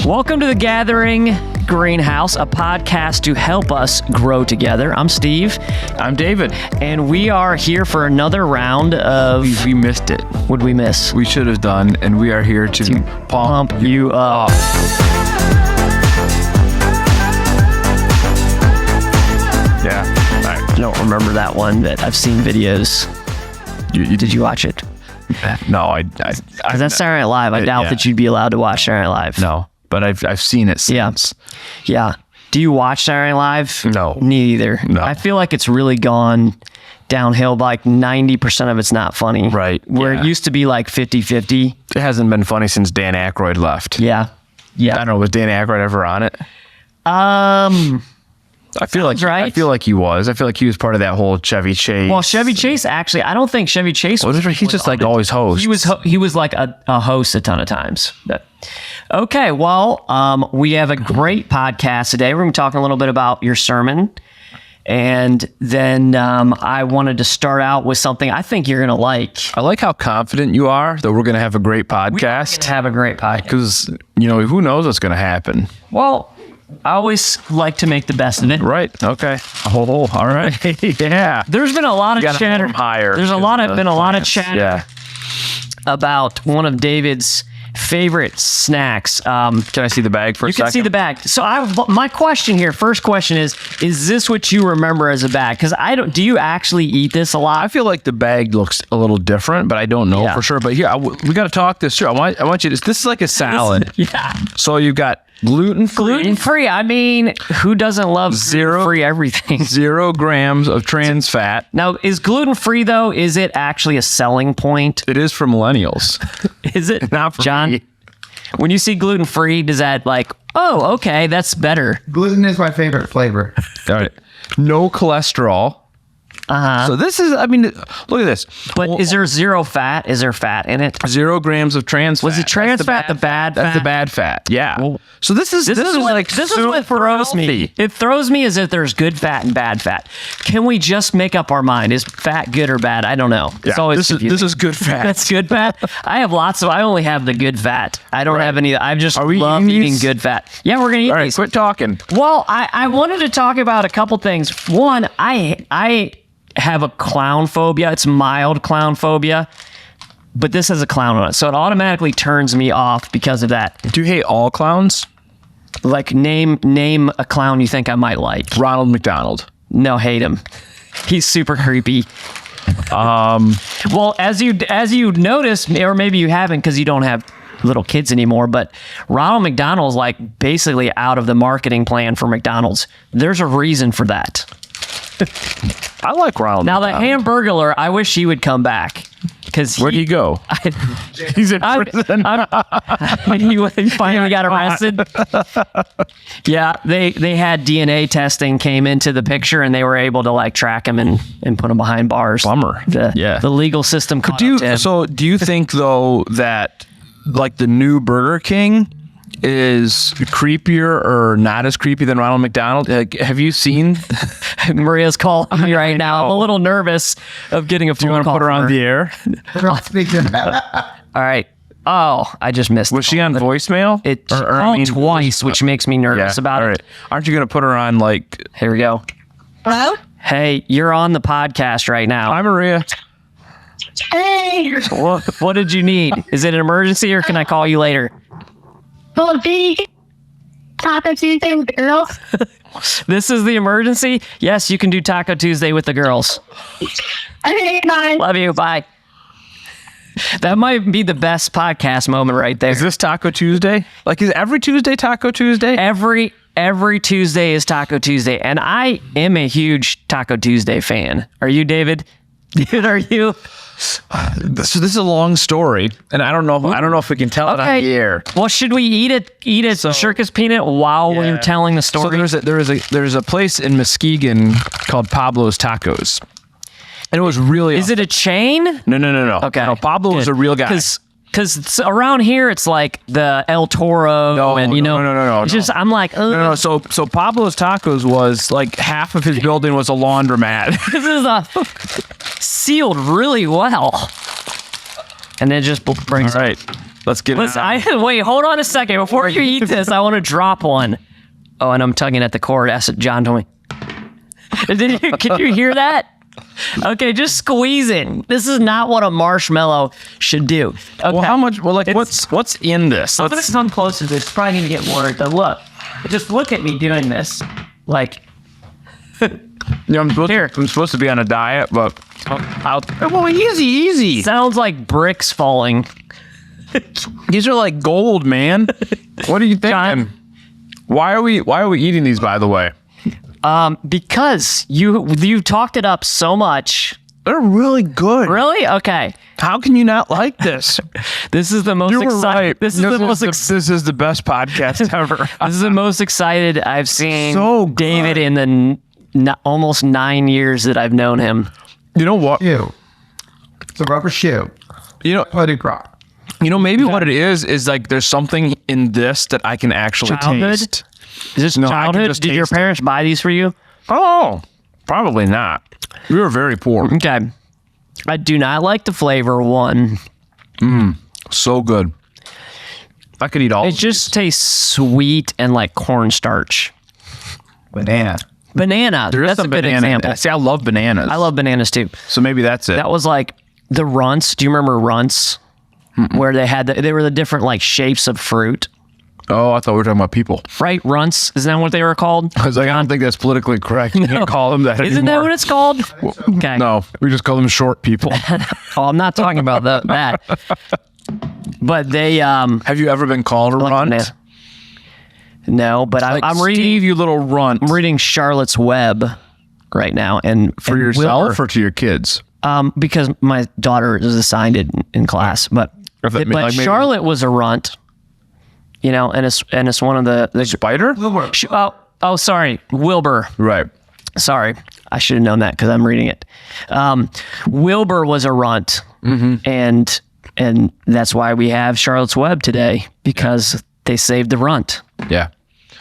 Welcome to The Gathering Greenhouse, a podcast to help us grow together. I'm Steve. I'm David. And we are here for another round of... We missed it. What'd we miss? We should have done, and we are here to pump you up. Yeah. I don't remember that one, but I've seen videos. Did you watch it? No, I that's Saturday Night Live. I doubt that you'd be allowed to watch Saturday Night Live. No, but I've seen it since. Yeah. Do you watch Saturday Night Live? No. Neither. No. I feel like it's really gone downhill. Like 90% of it's not funny. Right. Where it used to be like 50-50. It hasn't been funny since Dan Aykroyd left. Yeah. I don't know. Was Dan Aykroyd ever on it? I feel like right. I feel like he was. I feel like he was part of that whole Chevy Chase. Well, Chevy Chase actually, I don't think Chevy Chase was. He's just like always host. He was like a host a ton of times. Okay, well, we have a great podcast today. We're going to be talking a little bit about your sermon, and then I wanted to start out with something I think you're going to like. I like how confident you are that we're going to have a great podcast. We're going to have a great podcast because who knows what's going to happen. Well, I always like to make the best of it. Right. Okay. Oh, all right. Yeah. There's been a lot of chatter. There's been a lot of chatter about one of David's favorite snacks. Can I see the bag for a second? You can see the bag. So my question here, first question is this what you remember as a bag? Because do you actually eat this a lot? I feel like the bag looks a little different, but I don't know for sure. But here, we got to talk this through. I want you to, this is like a salad. So you've got gluten-free. I mean, who doesn't love gluten-free everything? 0 grams of trans fat. Now, is gluten-free, though, is it actually a selling point? It is for millennials. Is it? Not for John, me. When you see gluten-free, does that oh, okay, that's better? Gluten is my favorite flavor. All right. No cholesterol. So this is, look at this. But is there 0 fat? Is there fat in it? 0 grams of trans fat. Was it trans fat, the bad fat? That's the bad fat. Yeah. Well, so this is what throws me. It throws me as if there's good fat and bad fat. Can we just make up our mind? Is fat good or bad? I don't know. It's always confusing. This is good fat. That's good fat. I only have the good fat. I don't have any. I just love eating good fat. Yeah, we're gonna eat these. Quit talking. Well, I wanted to talk about a couple things. One, I have a clown phobia. It's mild clown phobia, but this has a clown on it, so it automatically turns me off because of that. Do you hate all clowns? Like name a clown you think I might like. Ronald McDonald. No, hate him. He's super creepy. Well, as you notice, or maybe you haven't because you don't have little kids anymore, but Ronald McDonald's like basically out of the marketing plan for McDonald's. There's a reason for that. I like Ronald Now, McDonald. the Hamburglar, I wish he would come back. Where'd he go? He's in prison. He finally got arrested. Yeah, they had DNA testing came into the picture, and they were able to track him and put him behind bars. Bummer. The legal system. So do you think though that the new Burger King is creepier or not as creepy than Ronald McDonald? Have you seen? Maria's calling me right now. I'm a little nervous of getting a phone call. Do you want to put her on the air? All right. Oh, I just missed. Was she on voicemail? It called twice, which makes me nervous about it. Aren't you going to put her on Here we go. Hello? Hey, you're on the podcast right now. Hi, Maria. Hey! What did you need? Is it an emergency or can I call you later? Will it be Taco Tuesday with the girls? This is the emergency? Yes, you can do Taco Tuesday with the girls. Okay, bye. Love you. Bye. That might be the best podcast moment right there. Is this Taco Tuesday? Is every Tuesday Taco Tuesday? Every Tuesday is Taco Tuesday, and I am a huge Taco Tuesday fan. Are you, David? Dude, are you? So this is a long story, and I don't know if we can tell it on the air. Well, should we eat it Circus peanut while we're telling the story? So there's a place in Muskegon called Pablo's Tacos, and it was really. Is it a chain? No. Okay, no, Pablo was a real guy. Because around here it's like the El Toro, No. It's just I'm like, ugh. No. So Pablo's Tacos was half of his building was a laundromat. This is sealed really well, and it just brings. All right. Let's get it. Wait, hold on a second. Before you eat this, I want to drop one. Oh, and I'm tugging at the cord. That's what John told me. Can you hear that? Okay, just squeeze it. This is not what a marshmallow should do. Okay. Well, how much? Well, like, what's in this? I'm gonna come close to this. It's probably gonna get more. But look, just look at me doing this. Like, I'm supposed to be on a diet, but well, easy. Sounds like bricks falling. These are like gold, man. What are you thinking? John? Why are we eating these, by the way? Because you talked it up so much. They're really good. Really? Okay. How can you not like this? This is the most exciting. Right. This is This is the best podcast ever. This is the most excited I've seen So good. David in the almost 9 years that I've known him. You know what? Shoe. It's a rubber shoe. You know, Hooded croc. maybe what it is like there's something in this that I can actually Childhood? taste. Is this No, I can childhood? just Did your taste it. parents buy these for you? Oh, probably not. We were very poor. Okay. I do not like the flavor one. So good. I could eat all. It just tastes sweet and like cornstarch. Banana. Banana. There is That's a some good banana. example. See, I love bananas. I love bananas too. So maybe that's it. That was like the runts. Do you remember runts? Where they had they were the different like shapes of fruit. Oh, I thought we were talking about people. Right? Runts. Isn't that what they were called? I was like, I don't think that's politically correct. You can't call them that Isn't that anymore. what it's called? Okay. No, we just call them short people. Oh, I'm not talking about that. But they Have you ever been called a runt? No, but Like, I'm reading. Steve, you little runt. I'm reading Charlotte's Web right now, and For yourself or to your kids? because my daughter is assigned it in class. But Or if that- like maybe- Charlotte was a runt, and it's one of the Spider? sorry, Wilbur. Right. Sorry, I should have known that because I'm reading it. Wilbur was a runt, and that's why we have Charlotte's Web today, because they saved the runt. Yeah.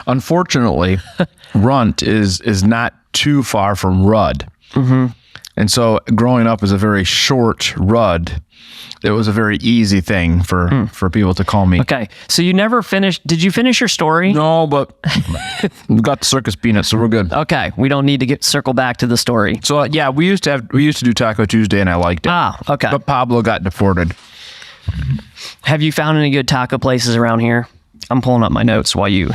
Unfortunately, runt is not too far from rud. Mm-hmm. And so growing up as a very short rud, it was a very easy thing for people to call me. Okay, so you never finished. Did you finish your story? No, but we got the circus peanuts, so we're good. Okay, we don't need to circle back to the story. So yeah, we used to do Taco Tuesday, and I liked it. Ah, okay. But Pablo got deported. Have you found any good taco places around here? I'm pulling up my notes while you.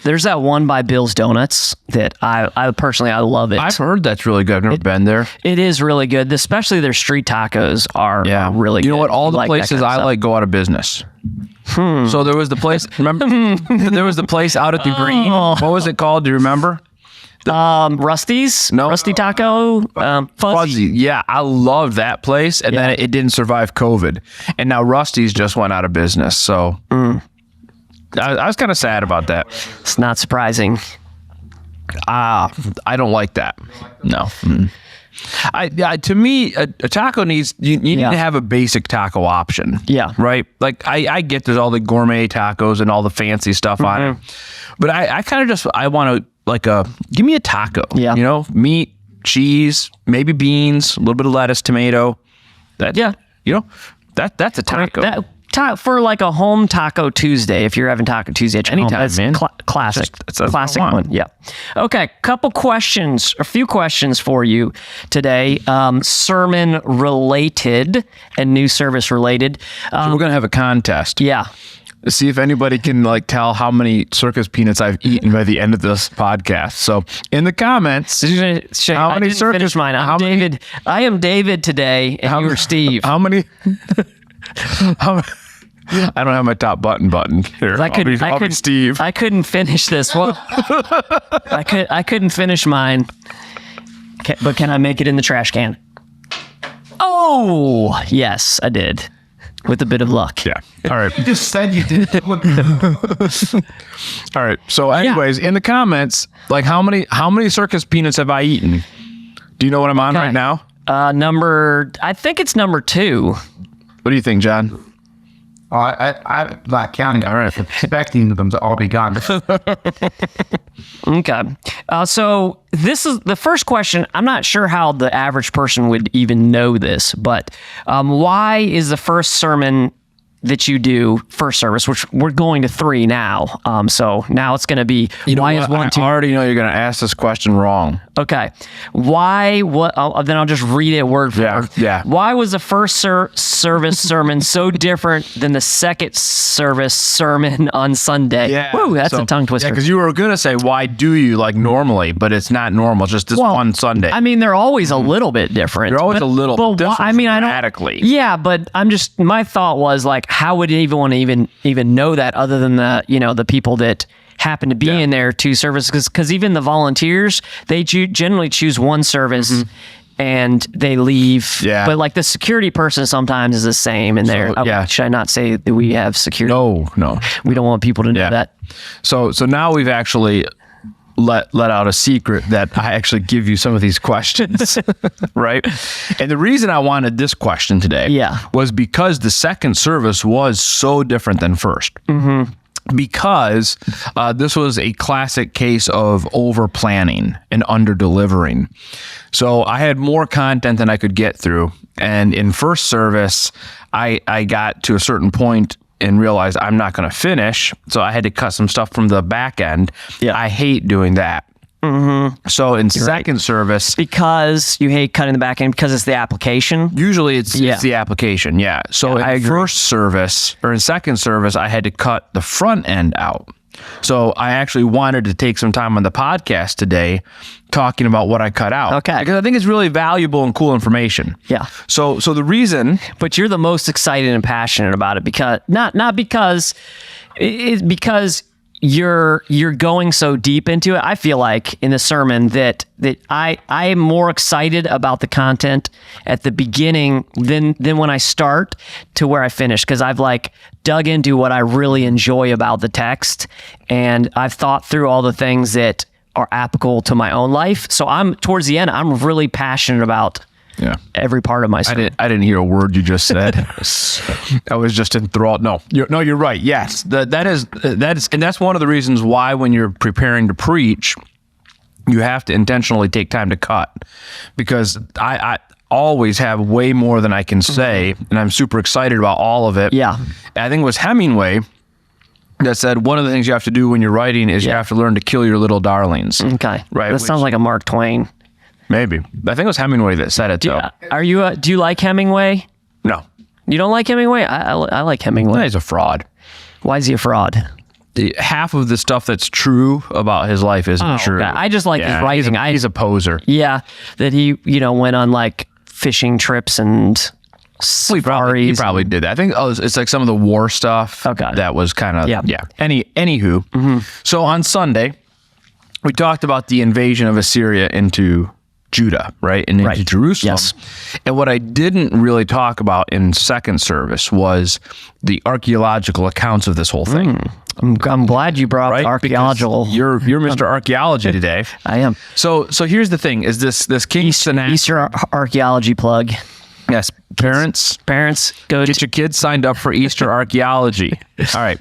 There's that one by Bill's Donuts that I personally love it. I've heard that's really good. I've never been there. It is really good, especially their street tacos are really good. You know what? All the Like that places kind of I stuff. like go out of business. So there was the place. Remember, there was the place out at the Green. What was it called? Do you remember? Rusty's? No. Rusty Taco? Fuzzy. Yeah, I love that place, and then it didn't survive COVID, and now Rusty's just went out of business. So I was kind of sad about that. It's not surprising. I don't like that. No. To me, a taco needs you need to have a basic taco option. Yeah. Right. Like I get there's all the gourmet tacos and all the fancy stuff on it, but I kind of I want to give me a taco. Yeah. You know, meat, cheese, maybe beans, a little bit of lettuce, tomato. You know, that's a taco. For like a home Taco Tuesday, if you're having Taco Tuesday at Anytime, home, that's man. Classic. That's what I Classic want. one. Yeah. Okay. A few questions for you today. Sermon related and new service related. So we're gonna have a contest. Yeah. See if anybody can tell how many circus peanuts I've eaten by the end of this podcast. So in the comments, How How many many circus- finish mine. how I'm many- David. I am David today, and you're Steve. how many? I don't have my top button here. I couldn't. I'll be Steve. I couldn't finish this. Well, I couldn't finish mine. But can I make it in the trash can? Oh, yes, I did. With a bit of luck. Yeah. All right. You just said you did. All right. So, anyways, in the comments, how many circus peanuts have I eaten? Do you know what I'm on right now? I think it's number 2. What do you think, John? I'm not counting. All right. Expecting them to all be gone. Okay. So this is the first question. I'm not sure how the average person would even know this, but why is the first sermon that you do first service, which we're going to 3 now. So now it's going to be, why is 1, 2? I already know you're going to ask this question wrong. Okay. Why, then I'll just read it word for word. Yeah. Why was the first service sermon so different than the second service sermon on Sunday? Yeah. Woo, that's a tongue twister. Yeah, because you were going to say, why do you like normally, but it's not normal, just this one Sunday. I mean, they're always a little bit different. They're always a little bit different. I mean, I don't. Dramatically. Yeah, but my thought was like, how would you even want to even know that other than the people that happen to be in there 2 services? Because even the volunteers, they generally choose 1 service and they leave. Yeah. But like the security person sometimes is the same in there. Should I not say that we have security? No. We don't want people to know that. So now we've actually let out a secret that I actually give you some of these questions, right? And the reason I wanted this question today was because the second service was so different than first. Because this was a classic case of over planning and under delivering. So I had more content than I could get through. And in first service, I got to a certain point and realized I'm not going to finish. So I had to cut some stuff from the back end. Yeah. I hate doing that. So in second service, because you hate cutting the back end because it's the application. Usually it's the application. Yeah. So in first service or in second service, I had to cut the front end out. So I actually wanted to take some time on the podcast today talking about what I cut out. Okay. Because I think it's really valuable and cool information. Yeah. So the reason, but you're the most excited and passionate about it because not because it's because you're going so deep into it. I feel like in the sermon that I am more excited about the content at the beginning than when I start to where I finish, because I've like dug into what I really enjoy about the text, and I've thought through all the things that are applicable to my own life. So I'm towards the end, I'm really passionate about every part of my sermon. I didn't hear a word you just said. I was just enthralled. No, you're right. Yes, that is, and that's one of the reasons why when you're preparing to preach, you have to intentionally take time to cut, because I always have way more than I can say, and I'm super excited about all of it. Yeah, and I think it was Hemingway that said one of the things you have to do when you're writing is you have to learn to kill your little darlings. Okay, right. That sounds like a Mark Twain. Maybe. I think it was Hemingway that said it, though. Do you like Hemingway? No. You don't like Hemingway? I like Hemingway. He's a fraud. Why is he a fraud? Half of the stuff that's true about his life isn't true. Okay. I just like his writing. He's a poser. Yeah, that he went on like fishing trips and safaris. He probably did that. I think it's like some of the war stuff. Okay. That was kind of Anywho, so on Sunday we talked about the invasion of Assyria into Judah, right? And into Jerusalem. Yes. And what I didn't really talk about in second service was the archaeological accounts of this whole thing. I'm glad you brought up archaeological. Because you're Mr. Archaeology today. I am. So here's the thing: is this King Sennacherib? Easter archaeology plug. Yes, parents, go get your kids signed up for Easter archaeology. All right.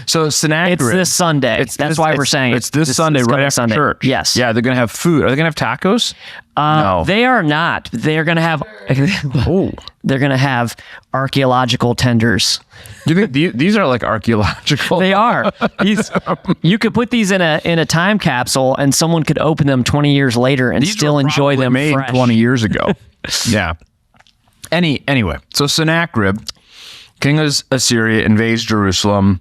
So Sennacherib. It's this Sunday. That's why we're saying it's this Sunday right after church. Yes. Yeah, they're going to have food. Are they going to have tacos? No. They are not. They're going to have. They're going to have archaeological tenders. Do you think these are like archaeological? They are. You could put these in a time capsule, and someone could open them 20 years later and still enjoy them made fresh. 20 years ago. Yeah. Anyway, so Sennacherib, king of Assyria, invades Jerusalem,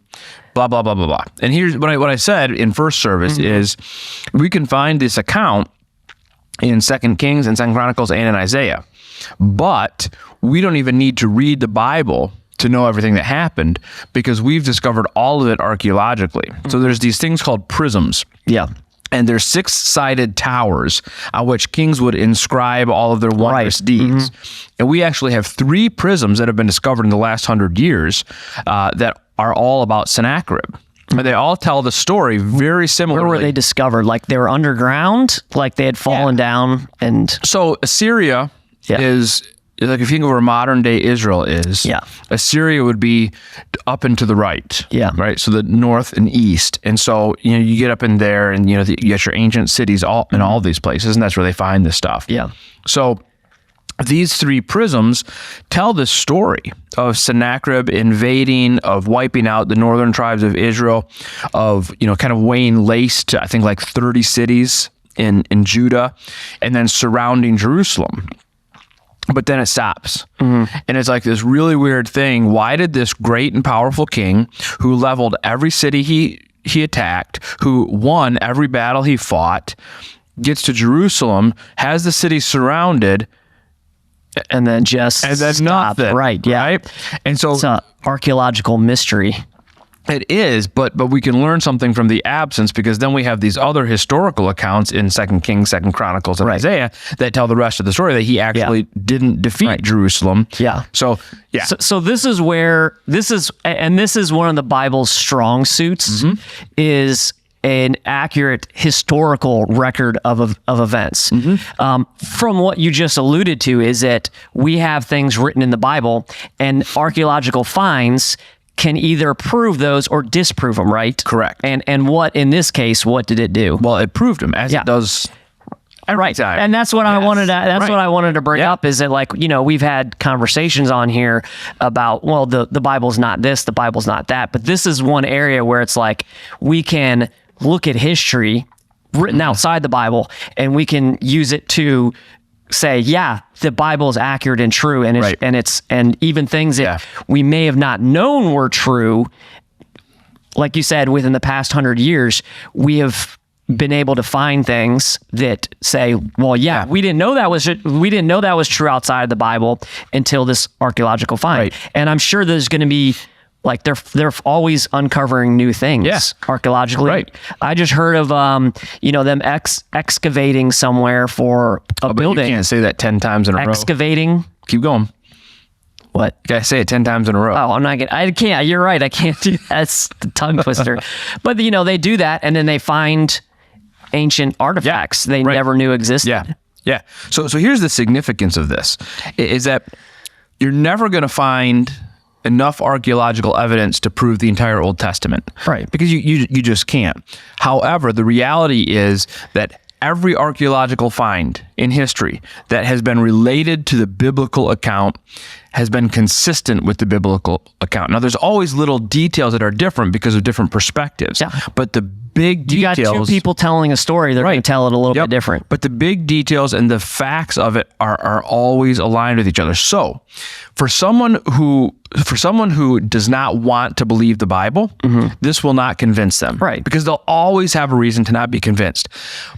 blah, blah, blah, blah, blah. And here's what I said in first service is we can find this account in 2 Kings and 2 Chronicles and in Isaiah. But we don't even need to read the Bible to know everything that happened, because we've discovered all of it archaeologically. So there's these things called prisms. Yeah. And there's 6-sided towers on which kings would inscribe all of their wondrous deeds. And we actually have 3 prisms that have been discovered in the last 100 years that are all about Sennacherib. And they all tell the story very similarly. Where were they discovered? Like they were underground? Like they had fallen down? And so Assyria is like if you think of where modern day Israel is, Yeah. Assyria would be up and to the right. Yeah. Right. So the north and east. And so, you get up in there and, you get your ancient cities all in all these places. And that's where they find this stuff. Yeah. So these three prisms tell this story of Sennacherib invading, of wiping out the northern tribes of Israel, of, kind of laying waste to, I think, like 30 cities in Judah, and then surrounding Jerusalem. But then it stops. And it's like this really weird thing. Why did this great and powerful king, who leveled every city he attacked, who won every battle he fought, gets to Jerusalem, has the city surrounded, And then just stop. nothing. Right. Yeah. Right? And so It's an archaeological mystery. it is, but we can learn something from the absence, because then we have these other historical accounts in 2 Kings, 2 Chronicles, and Isaiah that tell the rest of the story, that he actually didn't defeat Jerusalem. Yeah. So, yeah. So this is where this is one of the Bible's strong suits, is an accurate historical record of events. From what you just alluded to, is that we have things written in the Bible, and archaeological finds can either prove those or disprove them, right? Correct. And what, in this case, what did it do? Well, it proved him, as it does every time. And that's what I wanted to, what I wanted to bring up, is that, like, we've had conversations on here about, well, the Bible's not this, the Bible's not that, but this is one area where it's like, we can look at history written outside the Bible, and we can use it to say, yeah, the Bible is accurate and true, and and even things that we may have not known were true, like you said, within the past 100 years, we have been able to find things that say, well, we didn't know that was true outside of the Bible until this archaeological find. And I'm sure there's going to be, like, they're always uncovering new things archaeologically. I just heard of them excavating somewhere for a building. You can't say that 10 times in a row. Excavating. Keep going. What? You gotta say it 10 times in a row. Oh, I can't. You're right. I can't do that. That's the tongue twister. But they do that, and then they find ancient artifacts they never knew existed. Yeah. So here's the significance of this, is that you're never going to find enough archaeological evidence to prove the entire Old Testament. Right. Because you just can't. However, the reality is that every archaeological find in history that has been related to the biblical account has been consistent with the biblical account. Now, there's always little details that are different because of different perspectives. Yeah. But the big details... You got two people telling a story, they're going to tell it a little bit different. But the big details and the facts of it are always aligned with each other. So, for someone who does not want to believe the Bible, this will not convince them. Right. Because they'll always have a reason to not be convinced.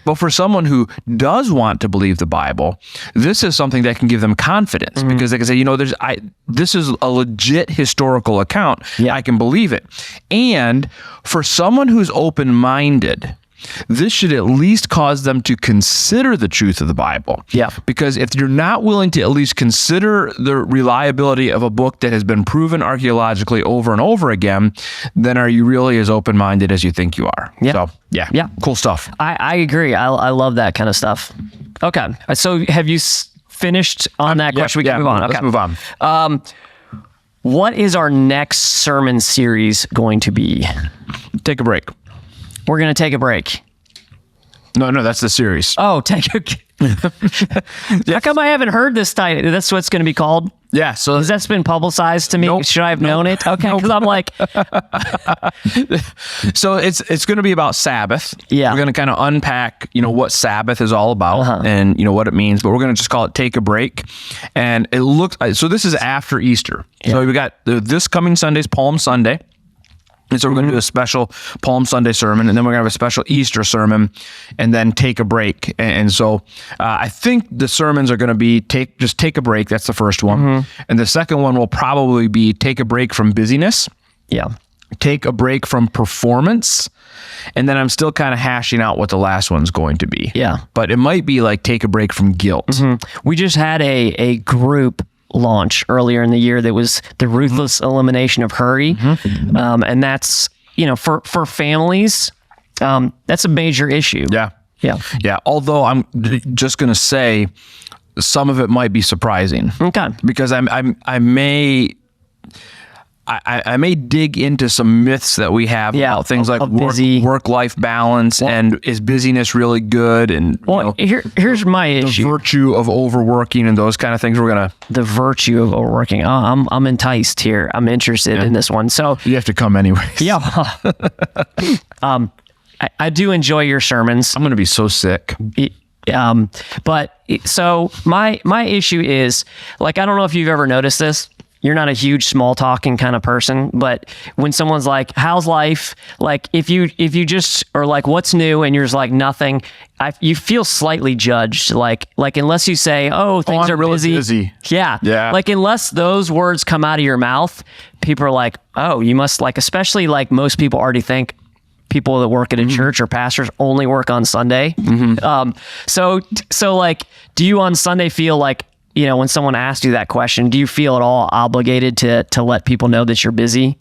But for someone who does want to believe the Bible, this is something that can give them confidence, because they can say, this is a legit historical account. I can believe it. And for someone who's open-minded, this should at least cause them to consider the truth of the Bible. Yeah. Because if you're not willing to at least consider the reliability of a book that has been proven archaeologically over and over again, then are you really as open-minded as you think you are? Yeah. So, yeah. Cool stuff. I agree. I love that kind of stuff. Okay. So have you finished on that question? We can move on. Okay. Let's move on. What is our next sermon series going to be? Take a break. We're going to take a break. No, that's the series. Oh, How come I haven't heard this title? That's what it's going to be called? Yeah. So has that been publicized to me? Nope. Should I have known it? Okay. Because I'm like... So it's going to be about Sabbath. Yeah. We're going to kind of unpack, what Sabbath is all about and, what it means. But we're going to just call it Take a Break. And it looks... So this is after Easter. Yeah. So we got this coming Sunday's Palm Sunday. And so we're going to do a special Palm Sunday sermon, and then we're going to have a special Easter sermon, and then take a break. And so I think the sermons are going to be take a break. That's the first one. And the second one will probably be take a break from busyness. Yeah. Take a break from performance. And then I'm still kind of hashing out what the last one's going to be. Yeah. But it might be like take a break from guilt. We just had a group launch earlier in the year that was the ruthless elimination of hurry. And that's, for families, that's a major issue. Yeah. Although I'm just going to say, some of it might be surprising. Okay. Because I may dig into some myths that we have about things like work-life balance, and is busyness really good? And here's my issue: the virtue of overworking and those kind of things. The virtue of overworking. Oh, I'm enticed here. I'm interested in this one. So you have to come anyways. Yeah. I do enjoy your sermons. I'm going to be so sick. But so my issue is, like, I don't know if you've ever noticed this. You're not a huge small talking kind of person, but when someone's like, how's life? Like, if you just are like, what's new? And you're just like, nothing. You feel slightly judged. Like unless you say, oh, things are really busy. Yeah. Like, unless those words come out of your mouth, people are like, oh, you must, like, especially like most people already think people that work at a church or pastors only work on Sunday. So like, do you on Sunday feel like, when someone asks you that question, do you feel at all obligated to let people know that you're busy?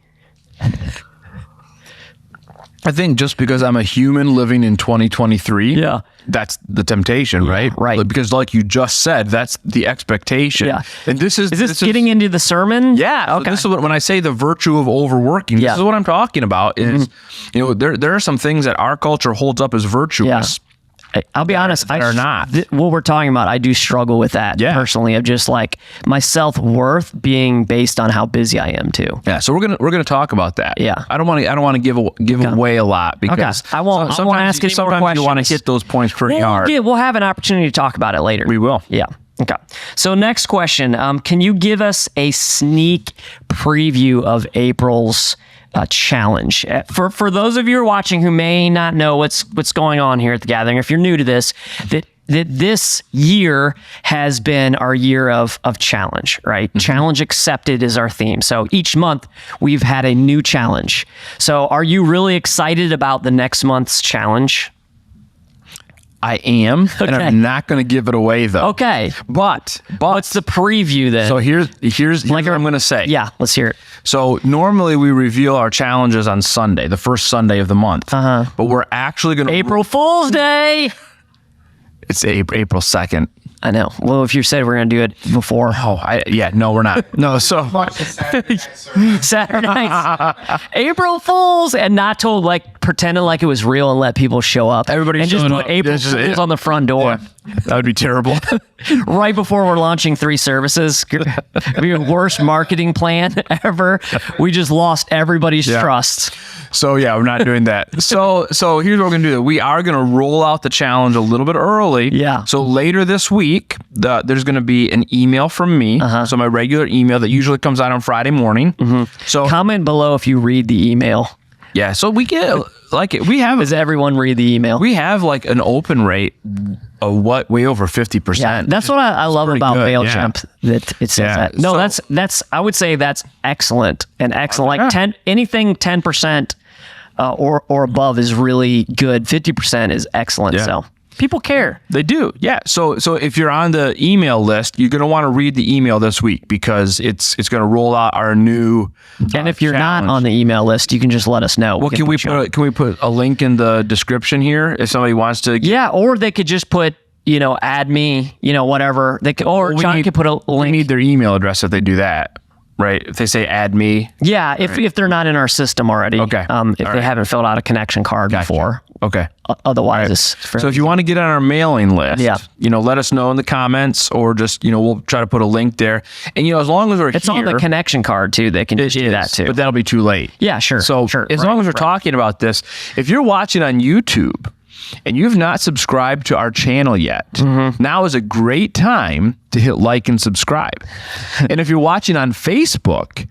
I think just because I'm a human living in 2023, that's the temptation, right? Right. Because like you just said, that's the expectation. Yeah. And this is getting into the sermon? Yeah. Okay. So this is when I say the virtue of overworking, this is what I'm talking about is, there are some things that our culture holds up as virtuous. Yeah. I'll be honest, or not. What we're talking about, I do struggle with that personally, of just like my self-worth being based on how busy I am too. Yeah, so we're gonna talk about that. Yeah, I don't want to give away a lot, because I won't ask any more questions. You want to hit those points pretty hard. We'll have an opportunity to talk about it later. We will. Yeah. Okay. So next question, can you give us a sneak preview of April's challenge? For those of you who are watching who may not know what's going on here at the gathering, if you're new to this, that this year has been our year of challenge, right? Challenge accepted is our theme. So each month we've had a new challenge. So are you really excited about the next month's challenge? I am, and I'm not going to give it away though. Okay. But what's the preview then? So here's what I'm going to say. Yeah, let's hear it. So normally we reveal our challenges on Sunday, the first Sunday of the month. But we're actually going to April Fool's Day. It's April 2nd. I know. Well, if you said we're going to do it before. No, we're not. No, so Saturday night. April Fools, and not told, like, pretending like it was real and let people show up. Everybody just put April Fools on the front door. Yeah. That would be terrible. Right before we're launching 3 services. It'd be the worst marketing plan ever. We just lost everybody's trust. So we're not doing that. So here's what we're gonna do. We are gonna roll out the challenge a little bit early. Yeah. So later this week, there's gonna be an email from me. So my regular email that usually comes out on Friday morning. So comment below if you read the email. Yeah. So we get Does everyone read the email? We have like an open rate of way over 50%. Yeah, that's what I love about MailChimp, that it says that. No, that's I would say that's excellent and excellent. Like anything 10% or above is really good. 50% is excellent. Yeah. So people care. They do. Yeah. So if you're on the email list, you're going to want to read the email this week, because it's going to roll out our new and if you're not on the email list, you can just let us know. Well, can we put a link in the description here if somebody wants to? Yeah, or they could just put, add me, whatever. They could, or John could put a link. We need their email address if they do that. Right. If they say add me. Yeah. If they're not in our system already. Okay. If they haven't filled out a connection card before. Okay. Otherwise, it's so if you want to get on our mailing list, let us know in the comments, or just, we'll try to put a link there. And, as long as it's on the connection card too, they can just do that too. But that'll be too late. Yeah, sure. So as long as we're talking about this, if you're watching on YouTube and you've not subscribed to our channel yet, now is a great time to hit like and subscribe. And if you're watching on Facebook,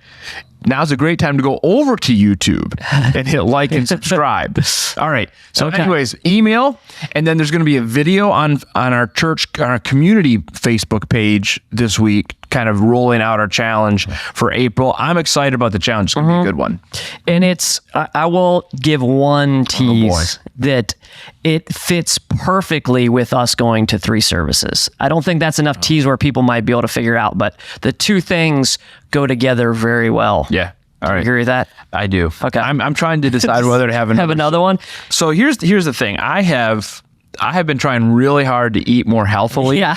now's a great time to go over to YouTube and hit like and subscribe. All right. So anyways, email, and then there's going to be a video on our church, our community Facebook page this week, kind of rolling out our challenge for April. I'm excited about the challenge. It's going to be a good one. And I will give one tease that it fits perfectly with us going to 3 services. I don't think that's enough tease where people might be able to figure out, but the 2 things go together very well. Yeah. All right. You agree with that? I do. Okay. I'm trying to decide whether to have another one. So here's the thing. I have been trying really hard to eat more healthily. Yeah.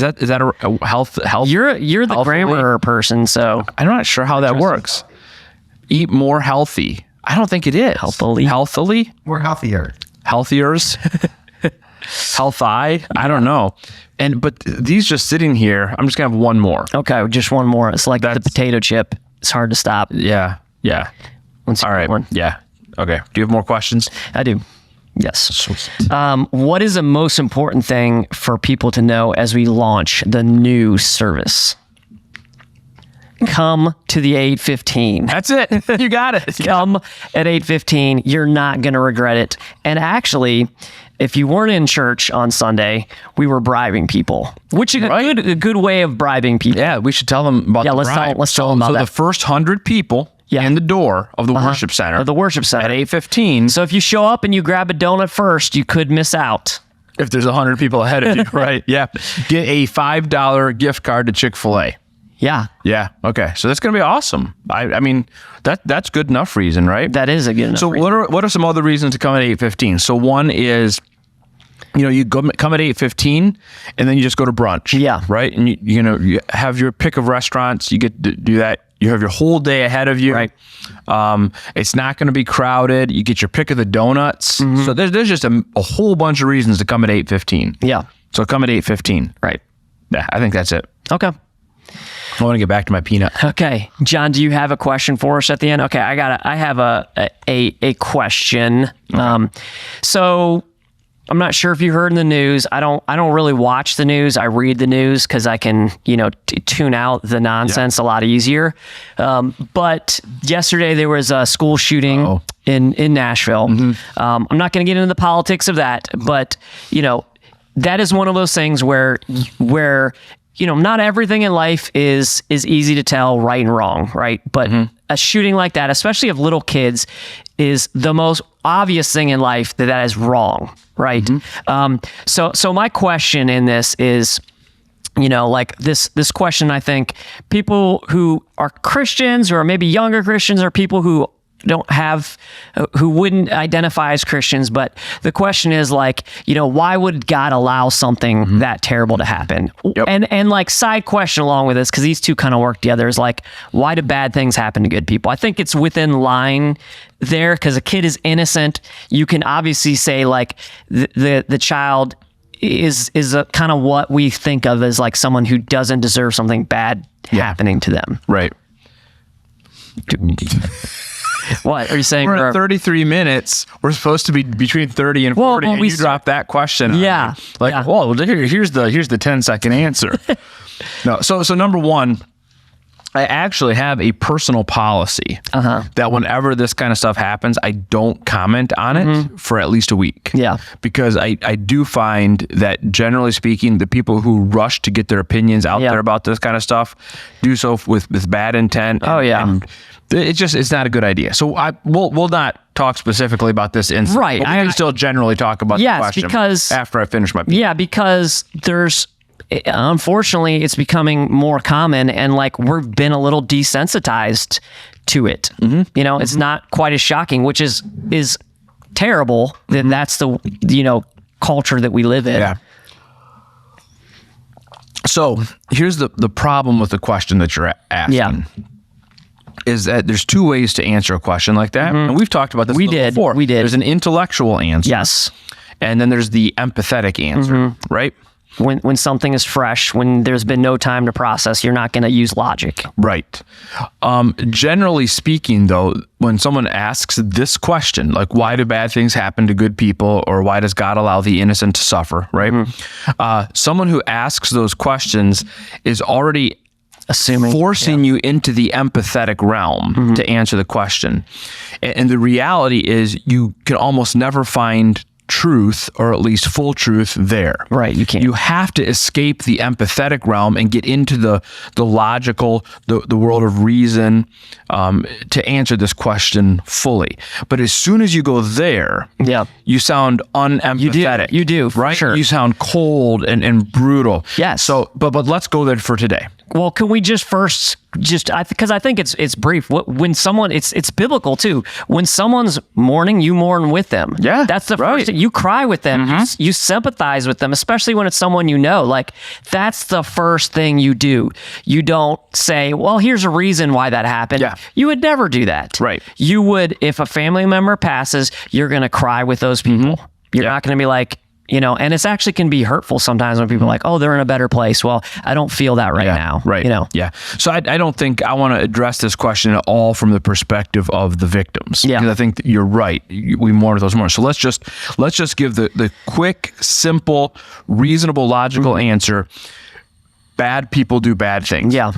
Is that a health? You're the healthily? grammar person, so I'm not sure how that works. Eat more healthy. I don't think it is. Healthily? We're healthier. Healthiers? Health I don't know. But these just sitting here, I'm just going to have one more. okay. Just one more. It's like the potato chip. It's hard to stop. Yeah. All right. One. Yeah. Okay. Do you have more questions? I do. Yes. What is the most important thing for people to know as we launch the new service? Come to the 8:15. That's it. You got it. Come at 8:15. You're not going to regret it. And actually, if you weren't in church on Sunday, we were bribing people, which is a good way of bribing people. Yeah, we should tell them about the bribe. Let's tell them about that. that. The first 100 people in the door of the worship center. Of the worship center. At 8:15. So if you show up and you grab a donut first, you could miss out. If there's 100 people ahead of you, right? Yeah. Get a $5 gift card to Chick-fil-A. Yeah. Yeah. Okay. So that's going to be awesome. I mean, that's good enough reason, right? That is a good enough So reason. what are some other reasons to come at 8:15? So one is, you come at 8:15 and then you just go to brunch. Yeah. Right. And you have your pick of restaurants. You get to do that. You have your whole day ahead of you. Right. It's not going to be crowded. You get your pick of the donuts. Mm-hmm. So there's just a whole bunch of reasons to come at 8:15. Yeah. So come at 8:15. Right. Yeah. I think that's it. Okay. I want to get back to my peanut. Okay. John, do you have a question for us at the end? Okay. I have a question. Okay. So I'm not sure if you heard in the news. I don't really watch the news. I read the news because I can, tune out the nonsense a lot easier. But yesterday there was a school shooting in Nashville. Mm-hmm. I'm not going to get into the politics of that, but that is one of those things where not everything in life is easy to tell right and wrong, right? But a shooting like that, especially of little kids, is the most obvious thing in life that is wrong, right? Mm-hmm. So my question in this is, like this question, I think people who are Christians or maybe younger Christians or people who who wouldn't identify as Christians, but the question is why would God allow something that terrible to happen? Yep. And like side question along with this, because these two kind of work together, is why do bad things happen to good people? I think it's within line there because a kid is innocent. You can obviously say the child is a kind of what we think of as someone who doesn't deserve something bad happening to them. Right. What are you saying? We're at 33 minutes. We're supposed to be between 30 and 40, and you dropped that question. Yeah. Well, here's the 10-second answer. No. So number one, I actually have a personal policy that whenever this kind of stuff happens, I don't comment on it for at least a week. Yeah. Because I do find that generally speaking, the people who rush to get their opinions out there about this kind of stuff do so with bad intent. And it's not a good idea. So we'll not talk specifically about this incident. Right. But we can still generally talk about the question because after I finish my piece. Yeah, because unfortunately, it's becoming more common and we've been a little desensitized to it. Mm-hmm. It's not quite as shocking, which is terrible. Then that's the, culture that we live in. Yeah. So here's the problem with the question that you're asking. Yeah. Is that there's two ways to answer a question like that. And we've talked about this before. We did. There's an intellectual answer. Yes. And then there's the empathetic answer, right? When something is fresh, when there's been no time to process, you're not going to use logic. Right. Generally speaking, though, when someone asks this question, why do bad things happen to good people, or why does God allow the innocent to suffer, right? Someone who asks those questions is already forcing you into the empathetic realm to answer the question. And the reality is you can almost never find truth, or at least full truth, there. Right, you can't. You have to escape the empathetic realm and get into the logical, the world of reason to answer this question fully. But as soon as you go there, you sound unempathetic. You do, right? Sure. You sound cold and brutal. Yes. So, but let's go there for today. Well, can we just first because I think it's brief. When someone, it's biblical too. When someone's mourning, you mourn with them. Yeah, that's the right. first thing. You cry with them. You sympathize with them, especially when it's someone you know. Like that's the first thing you do. You don't say, "Well, here's a reason why that happened." Yeah. You would never do that. Right. You would, if a family member passes, you're going to cry with those people. You're not going to be like. And it's actually can be hurtful sometimes when people are like, oh, they're in a better place. Well, I don't feel that right now. Right. Yeah. So I don't think I want to address this question at all from the perspective of the victims. Yeah. Because I think that you're right. We mourn with those mourners. So let's just give the quick, simple, reasonable, logical answer. Bad people do bad things. Yeah.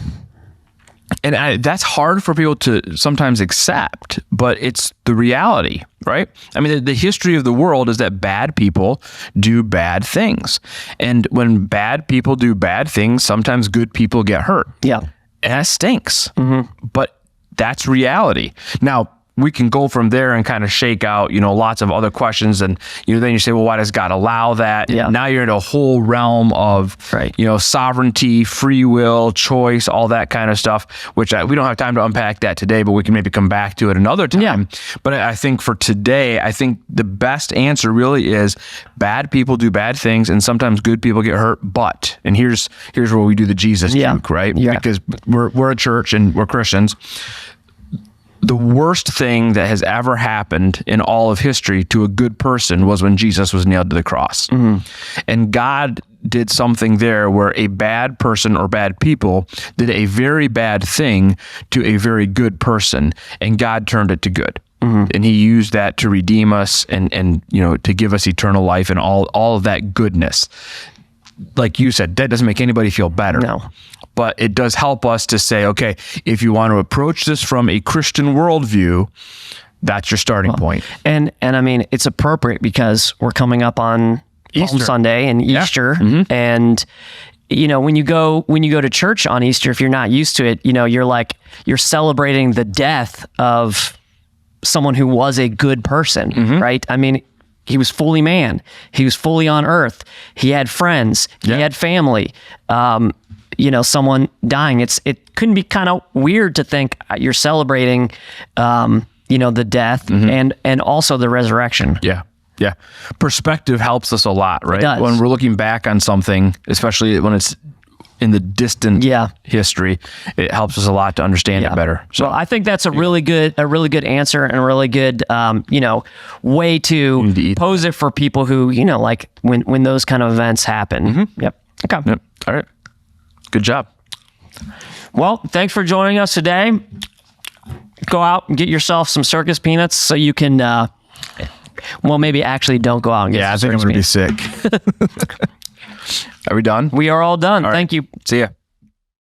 And that's hard for people to sometimes accept, but it's the reality, right? I mean, the history of the world is that bad people do bad things. And when bad people do bad things, sometimes good people get hurt. Yeah. And that stinks. But that's reality. Now, we can go from there and kind of shake out, lots of other questions. And, then you say, well, why does God allow that? Yeah. Now you're in a whole realm of, Right. Sovereignty, free will, choice, all that kind of stuff, which we don't have time to unpack that today, but we can maybe come back to it another time. Yeah. But I think for today, I think the best answer really is bad people do bad things and sometimes good people get hurt. But, and here's where we do the Jesus juke, right? Yeah. Because we're a church and we're Christians. The worst thing that has ever happened in all of history to a good person was when Jesus was nailed to the cross. And God did something there where a bad person or bad people did a very bad thing to a very good person, and God turned it to good. And he used that to redeem us and to give us eternal life and all of that goodness. Like you said, that doesn't make anybody feel better. No. But it does help us to say, okay, if you want to approach this from a Christian worldview, that's your starting point. And I mean, it's appropriate because we're coming up on Easter. Palm Sunday and Easter. And, when you go to church on Easter, if you're not used to it, you're celebrating the death of someone who was a good person, right? I mean, he was fully man. He was fully on earth. He had friends. He had family. Someone dying. It couldn't be kind of weird to think you're celebrating, the death and also the resurrection. Yeah. Yeah. Perspective helps us a lot, right? It does. When we're looking back on something, especially when it's in the distant history, it helps us a lot to understand it better. So I think that's a really good answer and a really good, way to pose it for people who, like when those kind of events happen. Yep. Okay. Yep. All right. Good job. Well, thanks for joining us today. Go out and get yourself some circus peanuts so you can, maybe actually don't go out and get I some think I'm circus going to be peanuts. sick. Are we done? We are all done. All right. Thank you. See ya.